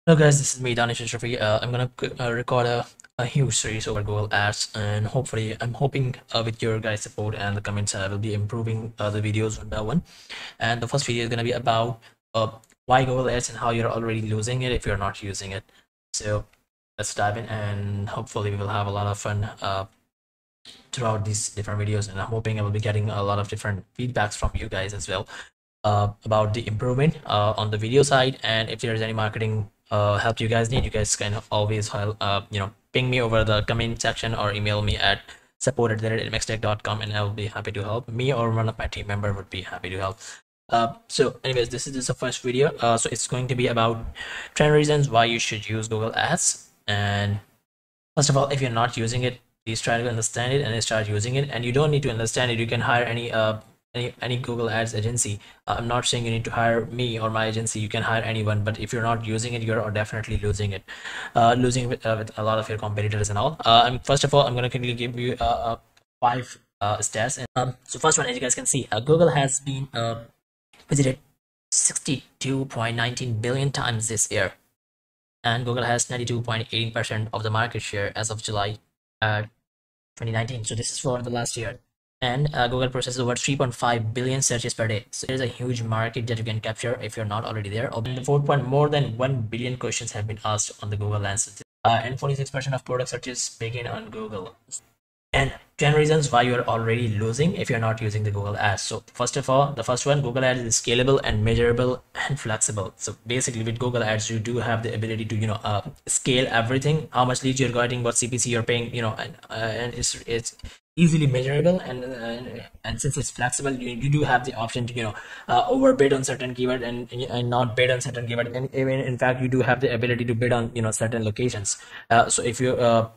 Hello guys, this is me, Danish Shafi. I'm gonna record a huge series over Google Ads, and hopefully, I'm hoping with your guys' support and the comments, I will be improving the videos on that one. And the first video is gonna be about uh, why Google Ads and how you're already losing it if you're not using it. So let's dive in, and hopefully, we will have a lot of fun throughout these different videos. And I'm hoping I will be getting a lot of different feedbacks from you guys as well about the improvement on the video side. And if there's any marketing help you guys need, you guys can always ping me over the comment section or email me at support@mxtech.com, and I'll be happy to help. Me or one of my team member would be happy to help. So anyways, this is just the first video. So it's going to be about 10 reasons why you should use Google Ads. And first of all, if you're not using it, please try to understand it and start using it. And you don't need to understand it. You can hire any Google Ads agency. I'm not saying you need to hire me or my agency. You can hire anyone, but if you're not using it, you're definitely losing it, losing with a lot of your competitors and all. First of all, I'm gonna quickly give you five stats. And, so first one, as you guys can see, Google has been visited 62.19 billion times this year, and Google has 92.18% of the market share as of July 2019. So this is for the last year. And Google processes over 3.5 billion searches per day. So there's a huge market that you can capture if you're not already there. And the fourth point, more than 1 billion questions have been asked on the Google Lens. And 46% of product searches begin on Google. And 10 reasons why you're already losing if you're not using the Google Ads. So first of all, the first one, Google Ads is scalable and measurable and flexible. So basically with Google Ads, you do have the ability to, scale everything, how much leads you're getting, what CPC you're paying, and it's easily measurable. And since it's flexible, you do have the option to, overbid on certain keyword and not bid on certain keyword. And even in fact, you do have the ability to bid on, certain locations. So if you,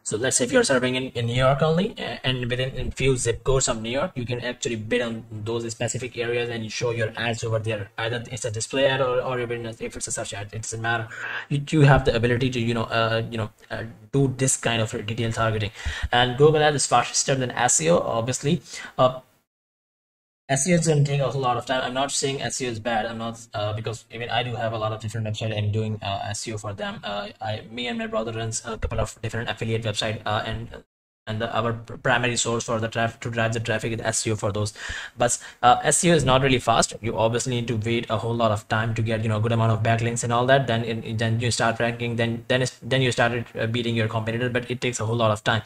so let's say if you're serving in New York only, and within a few zip codes of New York, you can actually bid on those specific areas and you show your ads over there. Either it's a display ad or even if it's a search ad, it doesn't matter. You have the ability to do this kind of detailed targeting. And Google Ads is faster than SEO, obviously. SEO is going to take a whole lot of time. I'm not saying SEO is bad. I'm not because even I do have a lot of different websites and doing SEO for them. Me and my brother runs a couple of different affiliate website our primary source for the traffic to drive the traffic is SEO for those. But SEO is not really fast. You obviously need to wait a whole lot of time to get good amount of backlinks and all that. Then you start ranking. Then you started beating your competitor. But it takes a whole lot of time.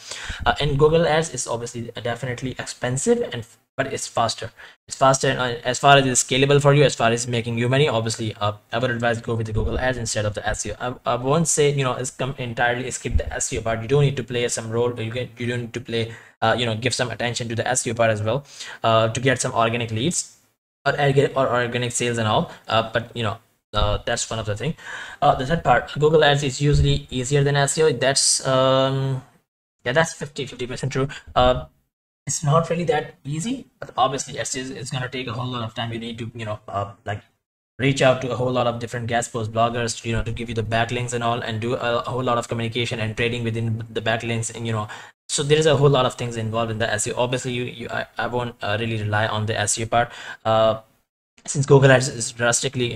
And Google Ads is obviously definitely expensive but it's faster. It's faster, and as far as it's scalable for you, as far as making you money, obviously, I would advise go with the Google Ads instead of the SEO. I won't say it's entirely skip the SEO part. You don't need to play some role. You don't need to play give some attention to the SEO part as well to get some organic leads or organic sales and all. But that's one of the thing. The third part, Google Ads is usually easier than SEO. That's yeah, that's 50% true. It's not really that easy, but obviously it's going to take a whole lot of time. You need to like reach out to a whole lot of different guest post bloggers to give you the backlinks and all, and do a whole lot of communication and trading within the backlinks. And so there is a whole lot of things involved in the SEO. Obviously I won't really rely on the SEO part since Google Ads is drastically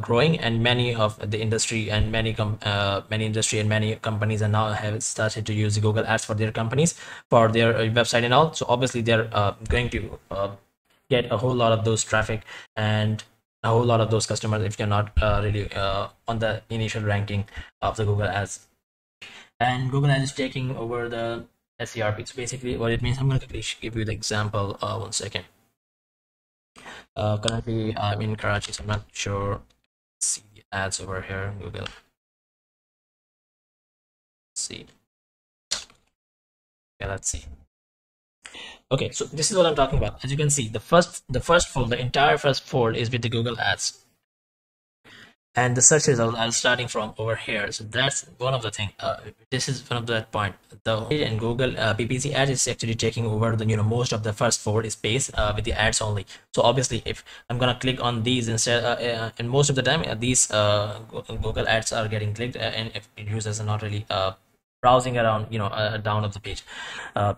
growing, and many of the industry and many companies are now have started to use Google Ads for their companies, for their website and all. So obviously they're going to get a whole lot of those traffic and a whole lot of those customers if you're not really on the initial ranking of the Google Ads. And Google Ads is taking over the SERP. So basically what it means, I'm going to quickly give you the example. One second. Currently I'm in Karachi, so I'm not sure. See the ads over here. Google. Let's see. Yeah, let's see. Okay, so this is what I'm talking about. As you can see, the first fold, the entire first fold is with the Google Ads, and the search results are starting from over here. So that's one of the thing. This is one of the point. The and Google PPC ads is actually taking over the most of the first forward space with the ads only. So obviously, if I'm gonna click on these instead, and most of the time these Google ads are getting clicked, and if users are not really browsing around, down of the page.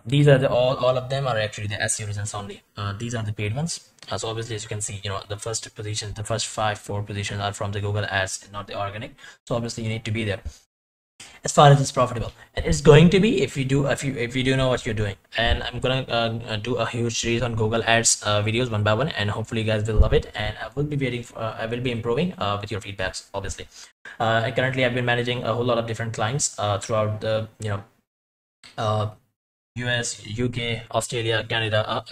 These are the all of them are actually the SEO results only. These are the paid ones. So obviously, as you can see, the first position, the first four positions are from the Google Ads, not the organic. So obviously, you need to be there as far as it's profitable, and it's going to be if you do know what you're doing. And I'm gonna do a huge series on Google Ads videos one by one, and hopefully you guys will love it. And I will be waiting for I will be improving with your feedbacks, obviously. And currently I've been managing a whole lot of different clients throughout the uh, US, UK, Australia, Canada.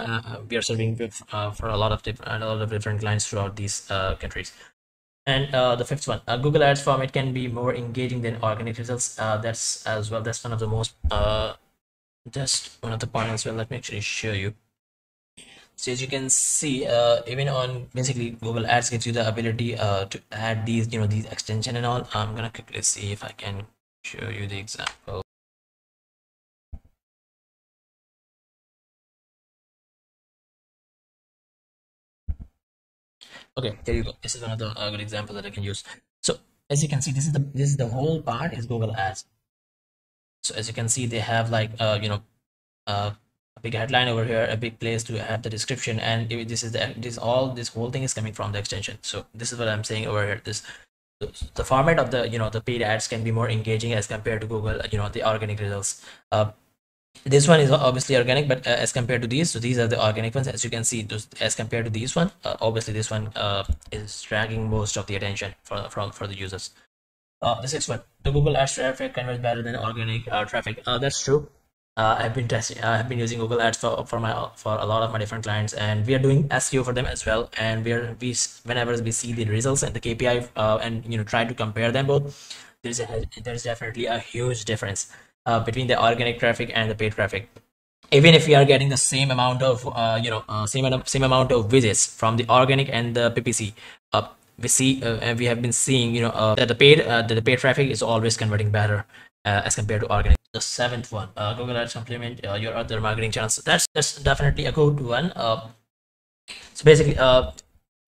We are serving for a lot of different clients throughout these countries. And the fifth one, Google Ads format can be more engaging than organic results. That's as well. That's one of the most, just one of the points as well. Let me actually show you. So as you can see, even on basically Google Ads gives you the ability to add these, these extension and all. I'm gonna quickly see if I can show you the example. Okay, there you go. This is one of the good example that I can use. So as you can see, this is the whole part is Google Ads. So as you can see, they have like a big headline over here, a big place to have the description, and this whole thing is coming from the extension. So this is what I'm saying over here. The format of the paid ads can be more engaging as compared to Google, the organic results. This one is obviously organic, but as compared to these, so these are the organic ones. As you can see, as compared to these one, obviously this one is dragging most of the attention for the users. The sixth one, the Google Ads traffic converts better than organic traffic. That's true. I've been testing. I've been using Google Ads for a lot of my different clients, and we are doing SEO for them as well. And whenever we see the results and the KPI, and try to compare them both, there's definitely a huge difference between the organic traffic and the paid traffic. Even if we are getting the same amount of same amount of visits from the organic and the PPC, we see and we have been seeing that the paid traffic is always converting better as compared to organic. The seventh one, Google Ads complement your other marketing channels. So that's definitely a good one. So basically,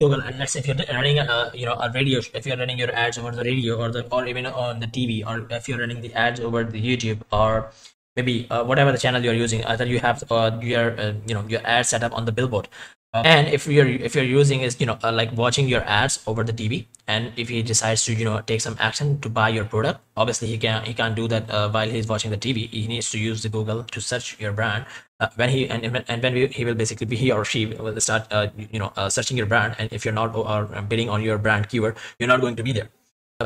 Google, and let's say if you're running a radio, if you're running your ads over the radio or even on the TV, or if you're running the ads over the YouTube, or maybe whatever the channel you're using, either you have your ad set up on the billboard. And if you're using is like watching your ads over the TV, and if he decides to take some action to buy your product, obviously he can't do that while he's watching the TV. He needs to use the Google to search your brand. When he will basically be, he or she will start searching your brand, and if you're not or bidding on your brand keyword, you're not going to be there.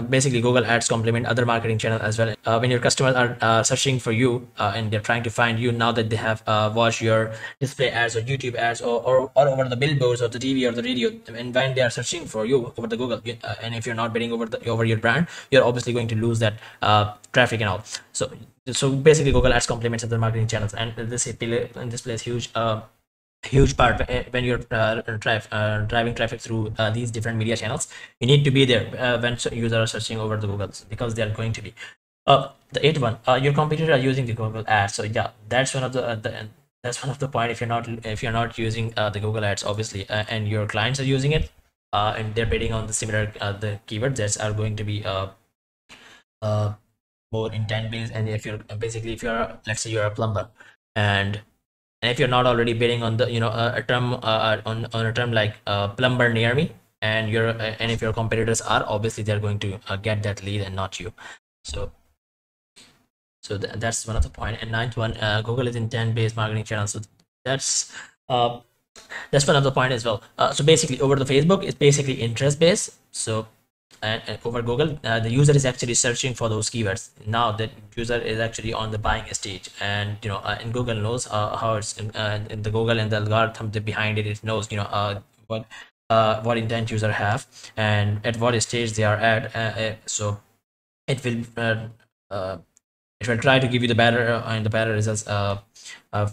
Basically, Google Ads complement other marketing channels as well. When your customers are searching for you, and they're trying to find you, now that they have watched your display ads or YouTube ads, or over the billboards or the TV or the radio, and when they are searching for you over the Google, and if you're not bidding over your brand, you're obviously going to lose that traffic and all. So basically, Google Ads complements other marketing channels, and this plays huge part when you're driving traffic through these different media channels. You need to be there when users are searching over the Google, because they are going to be. The eighth one, your competitors are using the Google Ads. So yeah, that's one of the point. If you're not using the Google Ads, obviously, and your clients are using it, and they're bidding on the similar the keywords that are going to be more intent based. And if you're let's say you're a plumber, and if you're not already bidding on the a term on a term like plumber near me, and if your competitors are, obviously they're going to get that lead and not you. So that's one of the point. And ninth one, Google is intent based marketing channel. So that's uh, that's one of the point as well. So basically, over the Facebook, it's basically interest based. So and over Google, the user is actually searching for those keywords. Now that user is actually on the buying stage, and and Google knows how it's in the Google and the algorithm behind it. It knows what intent user have, and at what stage they are at. So it will uh, it will try to give you the better results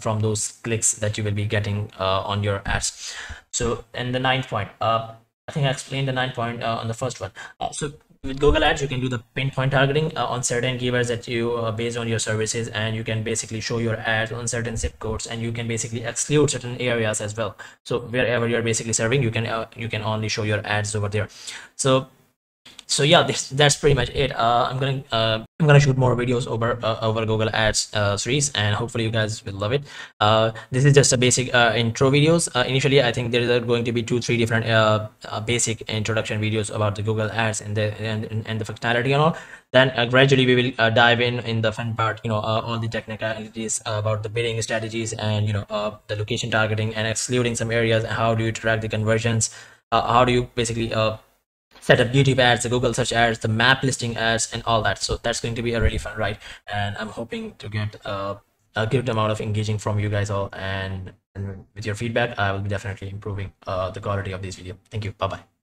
from those clicks that you will be getting on your ads. So, and the ninth point, I think I explained the ninth point on the first one. So with Google Ads, you can do the pinpoint targeting on certain keywords that you based on your services, and you can basically show your ads on certain zip codes, and you can basically exclude certain areas as well. So wherever you're basically serving, you can only show your ads over there. So So yeah, that's pretty much it. I'm gonna shoot more videos over Google Ads series, and hopefully you guys will love it. This is just a basic intro videos. Initially I think there are going to be 2-3 different basic introduction videos about the Google Ads and the functionality and all. Then gradually we will dive in the fun part, all the technicalities about the bidding strategies, and the location targeting and excluding some areas. How do you track the conversions? How do you basically set up YouTube ads, the Google search ads, the map listing ads, and all that. So that's going to be a really fun ride, and I'm hoping to get a good amount of engaging from you guys all. And with your feedback, I will be definitely improving the quality of this video. Thank you. Bye bye.